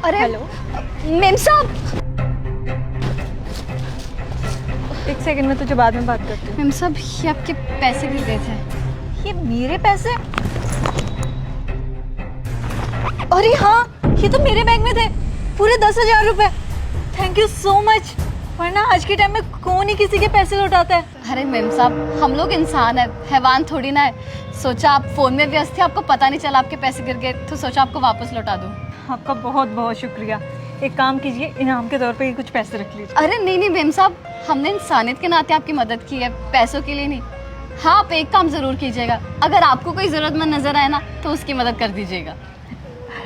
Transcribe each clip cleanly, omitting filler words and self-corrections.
अरे hello ma'am साहब। एक सेकंड में तुझे बाद में बात करती हूँ। मेम साहब ये आपके पैसे गिर गए थे। ये मेरे पैसे? अरे हाँ, ये तो मेरे बैंक में थे, पूरे 10,000 रुपए। Thank you so much. वरना आज के टाइम में कौन ही किसी के पैसे लौटाता है। अरे मेम साहब, हम लोग इंसान है, हैवान थोड़ी ना है। सोचा आप फोन में व्यस्त थे, आपको पता नहीं चला आपके पैसे गिर गए, तो सोचा आपको वापस लौटा दूं। आपका बहुत बहुत शुक्रिया। एक काम कीजिए, इनाम के तौर पे ये कुछ पैसे रख लीजिए। अरे नहीं नहीं मेम साहब, हमने इंसानियत के नाते आपकी मदद की है, पैसों के लिए नहीं। हाँ, आप एक काम जरूर कीजिएगा, अगर आपको कोई जरूरतमंद नजर आए ना तो उसकी मदद कर दीजिएगा।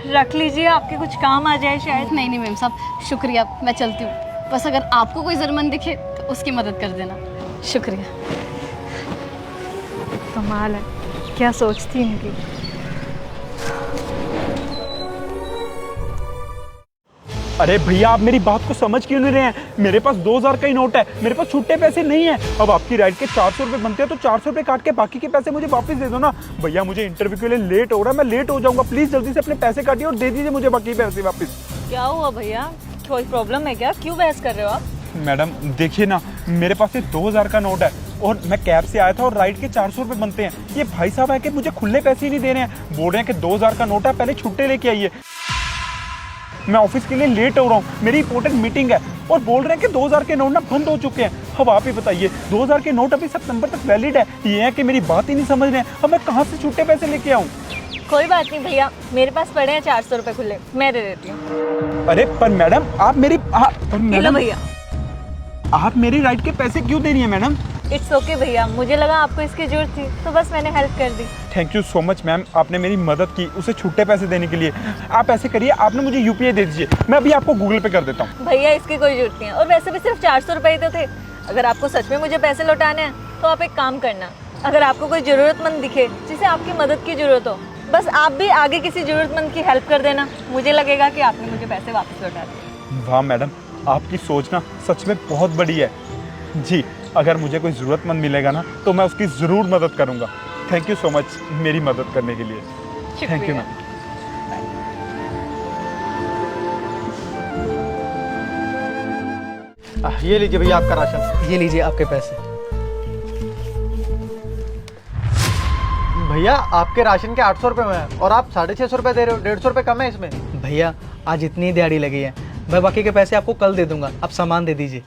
रख लीजिए, आपके कुछ काम आ जाए शायद। नहीं नहीं मेम साहब, शुक्रिया, मैं चलती हूँ। बस अगर आपको कोई जरूरतमंद दिखे तो उसकी मदद कर देना। शुक्रिया। कमाल है, क्या सोचती इनकी। अरे भैया, आप मेरी बात को समझ क्यों नहीं रहे हैं? मेरे पास 2,000 का ही नोट है, मेरे पास छुट्टे पैसे नहीं है। अब आपकी राइड के 400 रुपए बनते हैं तो 400 रुपए काट के बाकी के पैसे मुझे वापस दे दो ना। भैया मुझे इंटरव्यू के लिए लेट हो रहा है, मैं लेट हो जाऊंगा। प्लीज जल्दी से अपने पैसे काटिए और दे दीजिए मुझे बाकी पैसे वापस। क्या हुआ भैया, कोई प्रॉब्लम है क्या? क्यों बहस कर रहे हो आप? मैडम देखिए ना, मेरे पास ये 2,000 का नोट है और मैं कैब से आया था और राइड के 400 रुपए बनते हैं। ये भाई साहब है कि मुझे खुले पैसे ही नहीं दे रहे हैं, बोल रहे हैं कि 2,000 का नोट है, पहले छुट्टे लेके आइए। मैं ऑफिस के लिए लेट हो रहा हूँ, मेरी इंपॉर्टेंट मीटिंग है, और बोल रहे हैं कि 2,000 के नोट ना बंद हो चुके हैं। अब आप ही बताइए, 2,000 के नोट अभी सितंबर तक वैलिड है। ये है कि मेरी बात ही नहीं समझ रहे हैं। अब मैं कहाँ से छुट्टे पैसे लेके आऊँ? कोई बात नहीं भैया, मेरे पास पड़े हैं 400 रुपए खुले, मैं दे देती हूँ। अरे पर मैडम, आप मेरी भैया, आप मेरी राइड के पैसे क्यों दे रही हैं मैडम? इट्स ओके भैया, मुझे लगा आपको इसकी जरूरत थी तो बस मैंने हेल्प कर दी। Thank you so much ma'am, आपने मेरी मदद की उसे छुट्टे पैसे देने के लिए। आप ऐसे करिए, आपने मुझे यूपीआई दे दीजिए, मैं अभी आपको गूगल पे कर देता हूँ। भैया इसकी कोई जरूरत नहीं है, और वैसे भी सिर्फ 400 रुपए ही तो थे। अगर आपको सच में मुझे पैसे लौटाने हैं तो आप एक काम करना, अगर आपको कोई ज़रूरतमंद दिखे जिसे आपकी मदद की ज़रूरत हो, बस आप भी आगे किसी ज़रूरतमंद की हेल्प कर देना। मुझे लगेगा कि आपने मुझे पैसे वापस लौटा दिए। वाह मैडम, आपकी सोच ना सच में बहुत बड़ी है जी। अगर मुझे कोई ज़रूरतमंद मिलेगा ना तो मैं उसकी ज़रूर मदद करूँगा। थैंक यू सो मच मेरी मदद करने के लिए। Thank you ma'am. ये लीजिए भैया आपका राशन। ये लीजिए आपके पैसे। भैया आपके राशन के 800 रुपये में है और आप 650 रुपये दे रहे हो, 150 रुपये कम है इसमें। भैया आज इतनी दिहाड़ी लगी है, मैं बाकी के पैसे आपको कल दे दूंगा, आप सामान दे दीजिए।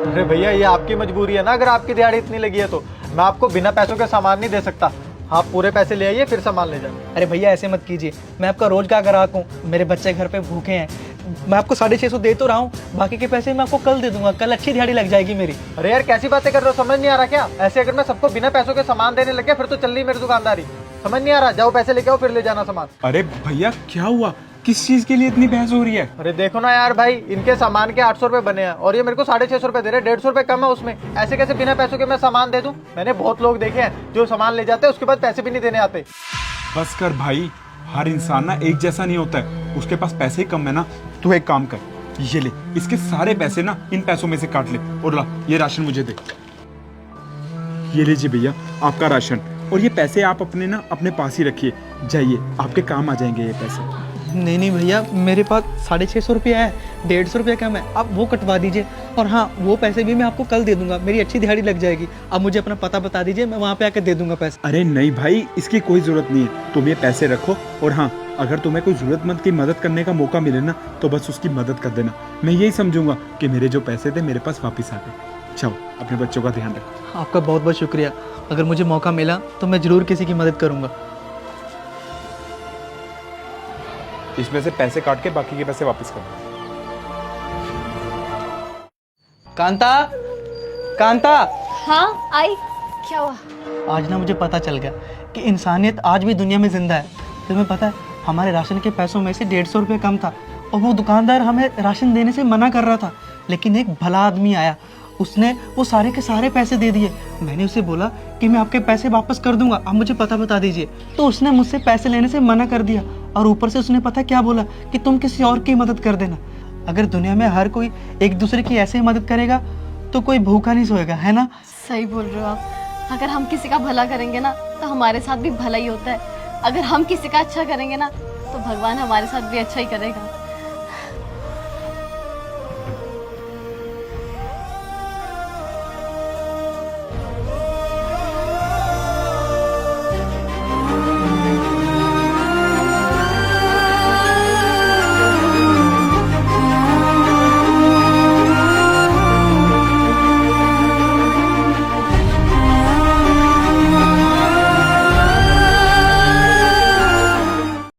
अरे भैया ये आपकी मजबूरी है ना, अगर आपकी दिहाड़ी इतनी लगी है तो मैं आपको बिना पैसों के सामान नहीं दे सकता। आप पूरे पैसे ले आइए फिर सामान ले जाइए। अरे भैया ऐसे मत कीजिए, मैं आपका रोज का ग्राहक हूँ, मेरे बच्चे घर पे भूखे हैं। मैं आपको 650 दे तो रहा हूँ, बाकी के पैसे मैं आपको कल दे दूंगा, कल अच्छी दिहाड़ी लग जाएगी मेरी। अरे यार कैसी बातें कर रहे हो, समझ नहीं आ रहा क्या? ऐसे अगर मैं सबको बिना पैसों के सामान देने लग गया फिर तो चल रही मेरी दुकानदारी। समझ नहीं आ रहा, जाओ पैसे लेके आओ फिर ले जाना सामान। अरे भैया क्या हुआ, किस चीज़ के लिए इतनी बहस हो रही है? अरे देखो ना यार भाई, इनके सामान के 800 रुपये बने हैं और ये मेरे को 650 रुपये दे रहे, 150 रुपये कम है उसमें। ऐसे कैसे बिना पैसों के मैं सामान दे दूं? मैंने बहुत लोग देखे हैं जो सामान ले जाते हैं उसके बाद पैसे भी नहीं देने आते। बस कर भाई, हर इंसान ना एक जैसा नहीं होता है, उसके पास पैसे ही कम है ना। तू एक काम कर, ये ले, इसके सारे पैसे ना इन पैसों में से काट ले और ला ये राशन मुझे दे। ये लीजिए भैया आपका राशन, और ये पैसे आप अपने ना अपने पास ही रखिए, जाइए आपके काम आ जाएंगे ये पैसे। नहीं नहीं भैया, मेरे पास 650 रुपये है, 150 रुपये कम है, आप वो कटवा दीजिए। और हाँ, वो पैसे भी मैं आपको कल दे दूंगा, मेरी अच्छी दिहाड़ी लग जाएगी। आप मुझे अपना पता बता दीजिए, मैं वहाँ पे आकर दे दूंगा पैसे। अरे नहीं भाई, इसकी कोई जरूरत नहीं है, तुम ये पैसे रखो। और हाँ, अगर तुम्हें कोई जरूरतमंद की मदद करने का मौका मिले ना तो बस उसकी मदद कर देना। मैं यही समझूंगा कि मेरे जो पैसे थे मेरे पास वापस आ गए। चलो अपने बच्चों का ध्यान रखो। आपका बहुत बहुत शुक्रिया, अगर मुझे मौका मिला तो मैं ज़रूर किसी की मदद करूँगा। इसमें से पैसे काट के बाकी के पैसे वापस कर। कांता, कांता। हाँ आई, क्या हुआ? आज ना मुझे पता चल गया कि इंसानियत आज भी दुनिया में जिंदा है। तुम्हें पता है, हमारे राशन के पैसों में से 150 रुपये कम था और वो दुकानदार हमें राशन देने से मना कर रहा था, लेकिन एक भला आदमी आया, उसने वो सारे के सारे पैसे दे दिए। मैंने उसे बोला कि मैं आपके पैसे वापस कर दूंगा, आप मुझे पता बता दीजिए, तो उसने मुझसे पैसे लेने से मना कर दिया। और ऊपर से उसने पता क्या बोला कि तुम किसी और की मदद कर देना। अगर दुनिया में हर कोई एक दूसरे की ऐसे ही मदद करेगा तो कोई भूखा नहीं सोएगा, है ना? सही बोल रहे हो आप। अगर हम किसी का भला करेंगे ना तो हमारे साथ भी भला ही होता है। अगर हम किसी का अच्छा करेंगे ना तो भगवान हमारे साथ भी अच्छा ही करेगा।